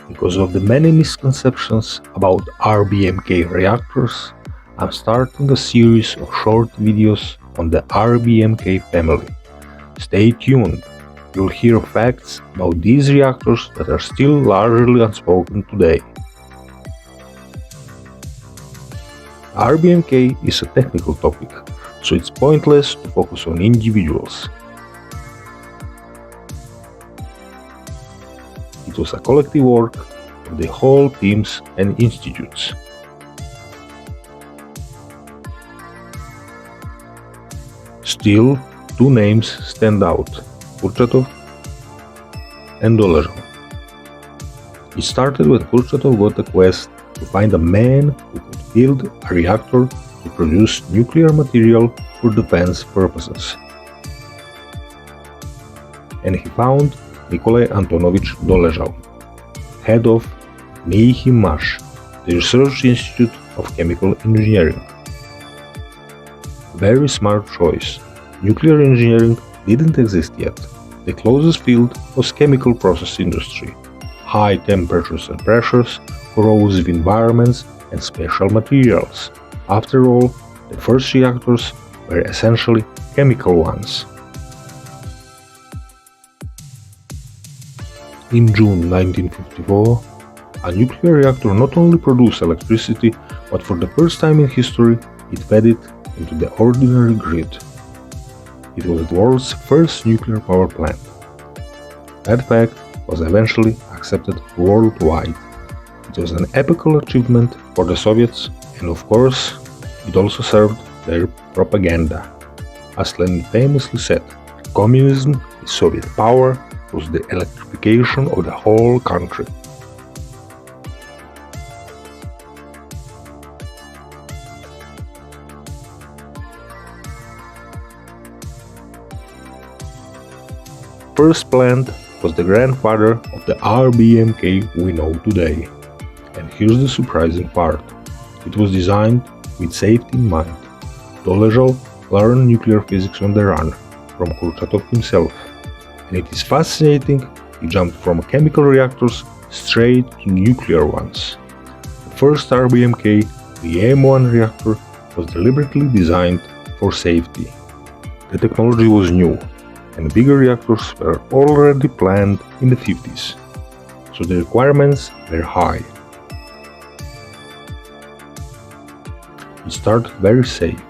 Because of the many misconceptions about RBMK reactors, I'm starting a series of short videos on the RBMK family. Stay tuned, you'll hear facts about these reactors that are still largely unspoken today. RBMK is a technical topic, so it's pointless to focus on individuals. It was a collective work of the whole teams and institutes. Still, two names stand out, Kurchatov and Dolezhal. It started when Kurchatov got a quest to find a man who could build a reactor to produce nuclear material for defense purposes. And he found Nikolai Antonovich Dolezhal, head of MASH, the Research Institute of Chemical Engineering. Very smart choice. Nuclear engineering didn't exist yet. The closest field was chemical process industry. High temperatures and pressures, corrosive environments, and special materials. After all, the first reactors were essentially chemical ones. In June 1954, a nuclear reactor not only produced electricity, but for the first time in history, it fed it into the ordinary grid. It was the world's first nuclear power plant. That fact was eventually accepted worldwide. It was an epical achievement for the Soviets, and of course, it also served their propaganda. As Lenin famously said, communism is Soviet power was the electrification of the whole country. First plant was the grandfather of the RBMK we know today. And here's the surprising part. It was designed with safety in mind. Dolezhal learned nuclear physics on the run from Kurchatov himself. And it is fascinating, he jumped from chemical reactors straight to nuclear ones. The first RBMK, the AM-1 reactor, was deliberately designed for safety. The technology was new, and bigger reactors were already planned in the 50s, so the requirements were high. It started very safe.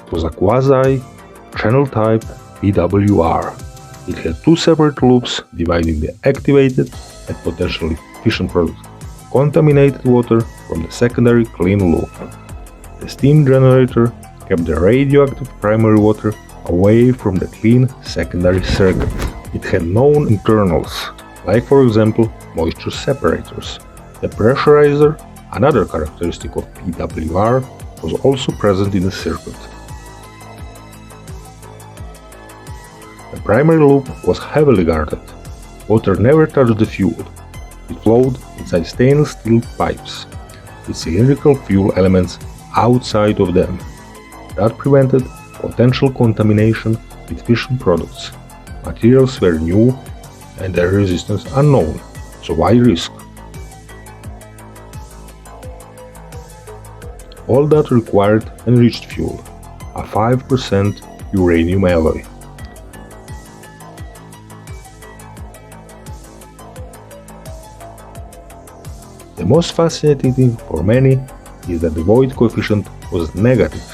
It was a quasi-channel type PWR. It had two separate loops dividing the activated and potentially fission product contaminated water from the secondary clean loop. The steam generator kept the radioactive primary water away from the clean secondary circuit. It had known internals, like for example moisture separators. The pressurizer, another characteristic of PWR, was also present in the circuit. The primary loop was heavily guarded. Water never touched the fuel. It flowed inside stainless steel pipes, with cylindrical fuel elements outside of them. That prevented potential contamination with fission products. Materials were new and their resistance unknown, so why risk? All that required enriched fuel, a 5% uranium alloy. The most fascinating thing for many is that the void coefficient was negative.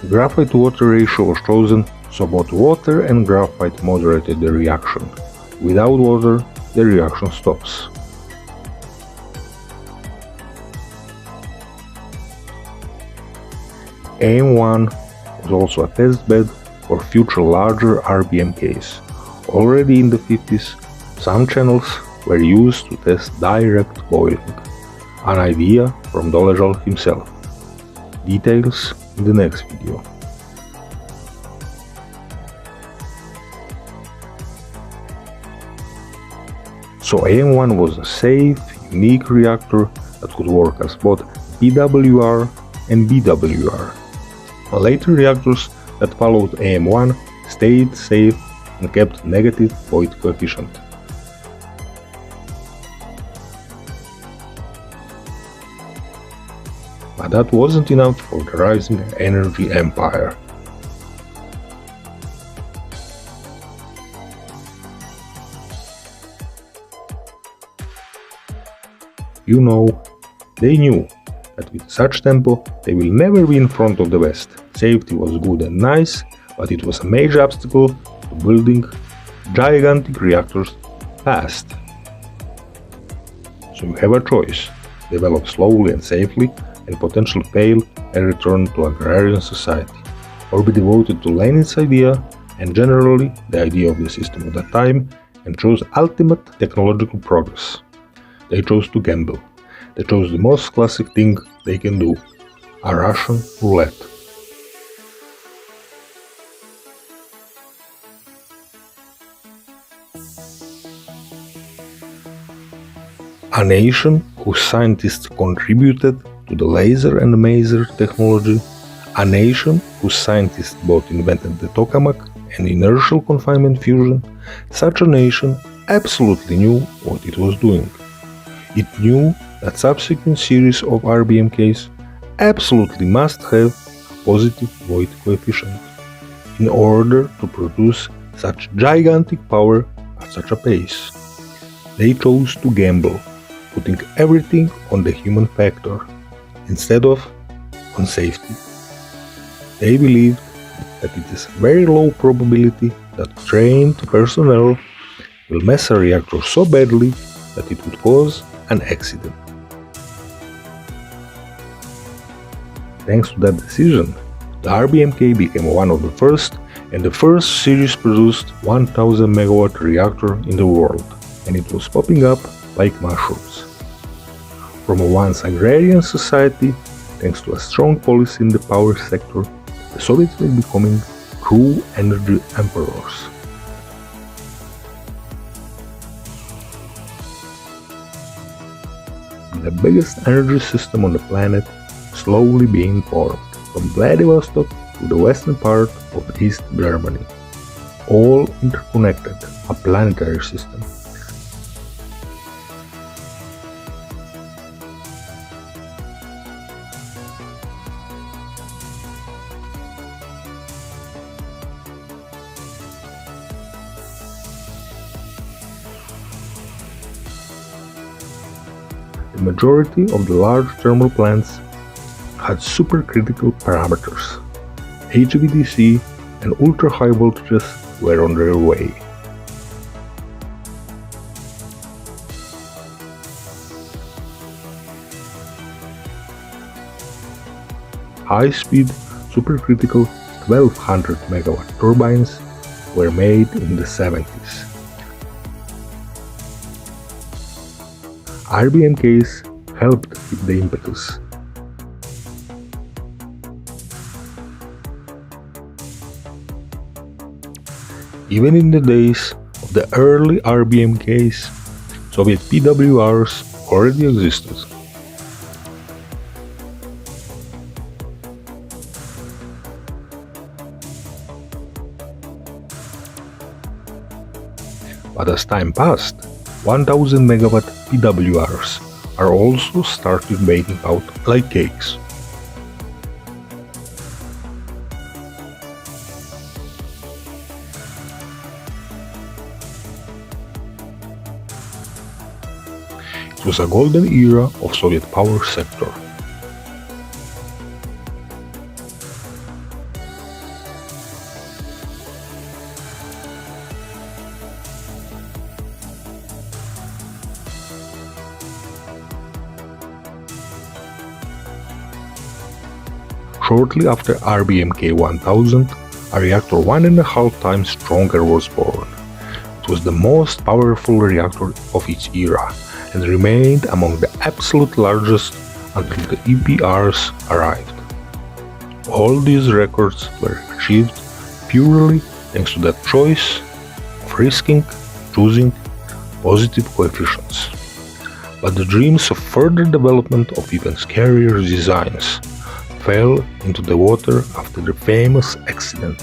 The graphite-to-water ratio was chosen so both water and graphite moderated the reaction. Without water, the reaction stops. AM-1 was also a test bed for future larger RBMKs. Already in the 50s, some channels were used to test direct boiling, an idea from Dolezhal himself. Details in the next video. So AM-1 was a safe, unique reactor that could work as both PWR and BWR. Later reactors that followed AM-1 stayed safe and kept negative void coefficient. But that wasn't enough for the rising energy empire. You know, they knew that with such tempo they will never be in front of the West. Safety was good and nice, but it was a major obstacle to building gigantic reactors fast. So you have a choice: develop slowly and safely and potentially fail and return to agrarian society, or be devoted to Lenin's idea and generally the idea of the system of that time and choose ultimate technological progress. They chose to gamble. They chose the most classic thing they can do, a Russian roulette. A nation whose scientists contributed to the laser and maser technology, a nation whose scientists both invented the tokamak and inertial confinement fusion, such a nation absolutely knew what it was doing. It knew that subsequent series of RBMKs absolutely must have a positive void coefficient in order to produce such gigantic power at such a pace. They chose to gamble, putting everything on the human factor instead of on safety. They believed that it is very low probability that trained personnel will mess a reactor so badly that it would cause an accident. Thanks to that decision, the RBMK became one of the first and the first series produced 1000 megawatt reactor in the world, and it was popping up like mushrooms. From a once agrarian society, thanks to a strong policy in the power sector, the Soviets were becoming true energy emperors. The biggest energy system on the planet slowly being formed, from Vladivostok to the western part of East Germany, all interconnected, a planetary system. The majority of the large thermal plants had supercritical parameters. HVDC and ultra-high voltages were on their way. High-speed supercritical 1200 megawatt turbines were made in the 70s. RBMKs helped keep the impetus. Even in the days of the early RBMKs, Soviet PWRs already existed. But as time passed, 1000 megawatt PWRs are also started baking out like cakes. It was a golden era of Soviet power sector. Shortly after RBMK 1000, a reactor 1.5 times stronger was born. It was the most powerful reactor of its era and remained among the absolute largest until the EPRs arrived. All these records were achieved purely thanks to that choice of choosing positive coefficients. But the dreams of further development of even scarier designs fell into the water after the famous accident.